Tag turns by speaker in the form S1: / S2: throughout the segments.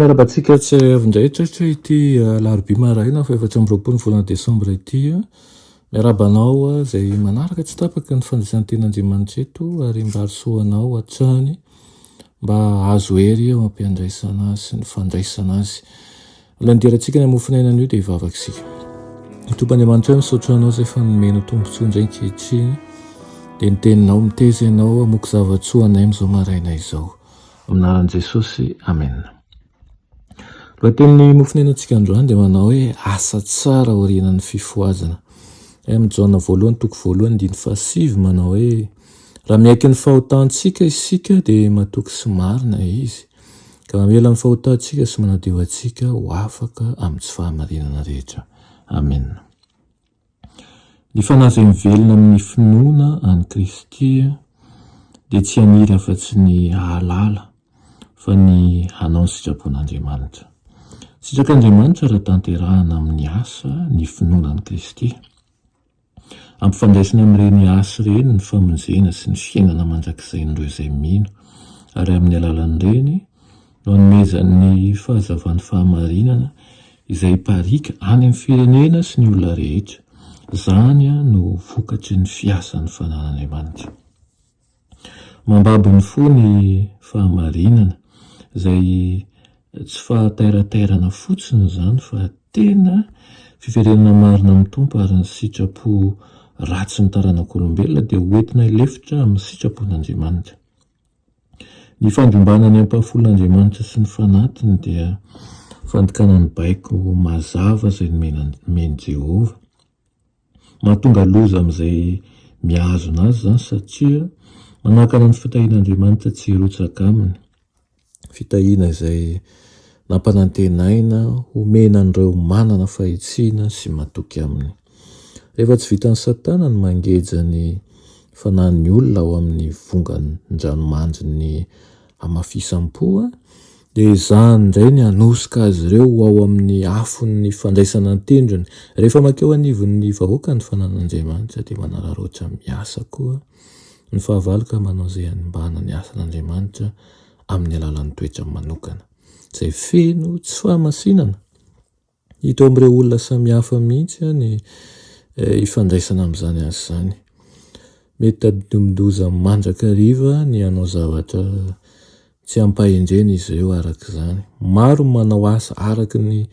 S1: Miarabantsika tsy avindray ity laroby maraina fa 4 volana desambra ity miarabanao zay manaraka tsy tapaka ny fandraisanten'Andriamanitra eto ary mba arisoanao hatrany mba azo hery eo ampiandraisana azy sy ny fandraisana azy. Landirantsika ny amofinainana io dia hivavaksika. Tompoandriamanitra misaotra anao zay fa nomena tombontsoa indray ankehitriny dia niteninao miteza ianao hamoky zavatsoa anay amin'izao maraina izao. Aminaran'i Jesosy, amen. Lohatenin'ny mofinainantsika androany dia manao hoe asa tsara aorianan'ny fifoazana. Amin'ny Jaona 1:1-7 manao hoe raha miaiky ny fahotantsika isika dia matoky sy marina izy ka mamela ny fahotantsika sy manadio antsika ho afaka amin'ny tsy fahamarinana rehetra. Amen. Ny fanaza mivelona amin'ny finoana any Kristy dia tsy haniry afa-tsy ny hahalala fa ny hanao ny sitrapon'Andriamanitra. Sitrak'Andriamanitra raha tanterahana amin'ny asa ny finoana any Kristy. Ampifandraisina amin'ireny asa ireny ny famonjena sy ny fiainana mandrakizay n'ireo izay mino ary amin'ny alalan'ireny no hanomezan'ny fahazavan'ny fahamarinana izay parika any amin'ny firenena sy ny olona rehetra. Izany no vokatry ny fiasan'ny fanan'Andriamanitra. Mambabony fo ny fahamarinana izay tsy fahatairantairana fotsiny izany fa tena fiverenana marina amin'ny tompo ary ny sitrapo ratsy ny taranak'olombelona dia hoentina ilefitra amin'ny sitrapon'Andriamanitra. Ny fandrombanany ampahafolon'Andriamanitra sy ny fanatiny dia fandikanany baiko mazava izay nomeny Jehova. Mahatonga loza amin'izay mihazona azy izany satria manakana ny fitahian'Andriamanitra tsy hirotsaka aminy. Fitahiana izay nampanantenaina homena an'ireo manana fahitsiana sy matoky aminy. Rehefa tsy vitan'ny Satana ny mangeja ny fanan'ny olona ao amin'ny vongan-dranomanjy hamafisam-po dia izany indray ny hanosika azy ireo ao amin'ny afon'ny fandraisana ny tendrony. Rehefa makeo anivon'ny vahoaka ny fanan'Andriamanitra dia manararoatra miasa koa ny fahavaloka manao izay hanimbana ny asan'Andriamanitra amin'ny alalan'ny toetra manokana izay feno tsy fahamasinana. Hita amin'ireo olona samihafa mihitsy ny ifandraisana amin'izany asa izany. Mety tadidomindoza mandrakariva ny hanao zavatra tsy ampahendrena izy ireo araka izany. Maro manao asa araka ny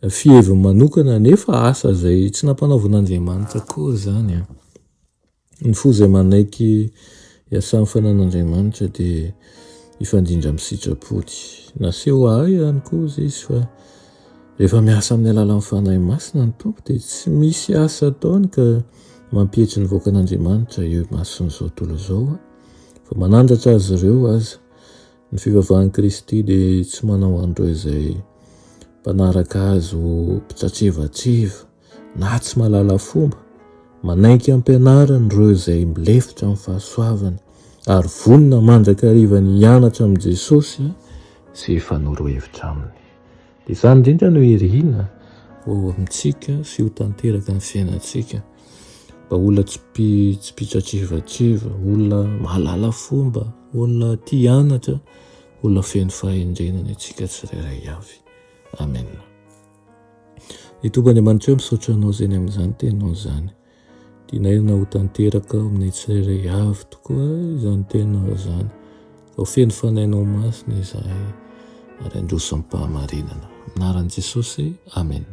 S1: fiheviny manokana nefa asa izay tsy nampanaovon'Andriamanitra koa izany. Ny fo izay manaiky hiasan'ny fanan'Andriamanitra dia hifandindra amin'ny sitrapony. Naseho ahy ihany koa izy fa rehefa miasa amin'ny alalan'ny fanahy masina ny tompo dia tsy misy asa ataony ka mampihetry ny vahoakan'Andriamanitra eo mason'izao tontolo izao. Fa manandratra azy ireo aza. Ny fivavahan'i Kristy dia tsy manao an'ireo izay mpanaraka azy ho mpitratrevatreva na tsy mahalala fomba. Manaiky ampianarany ireo izay milefitra amin'ny fahasoavana ary vonona mandrakariva ny hianatra amin'i Jesosy sy fanoro-hevitra aminy. Dia izany indrindra no irina ho amintsika sy ho tanteraka ny fiainantsika. Mba olona tsy mpitratrevatreva, olona mahalala fomba, olona tia hianatra, olona feno fahendrenany antsika tsirairay avy. Amen. Ny Tompoandriamanitra misaotra anao izay ny amin'izany tenao izany. Tinaina ho tanteraka aminay tsirairay avy tokoa izany tenao izany. Ho feno fanainao masina izahay ary androso amin'ny fahamarinana. Anaran'i Jesosy, amen.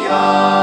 S2: Yeah.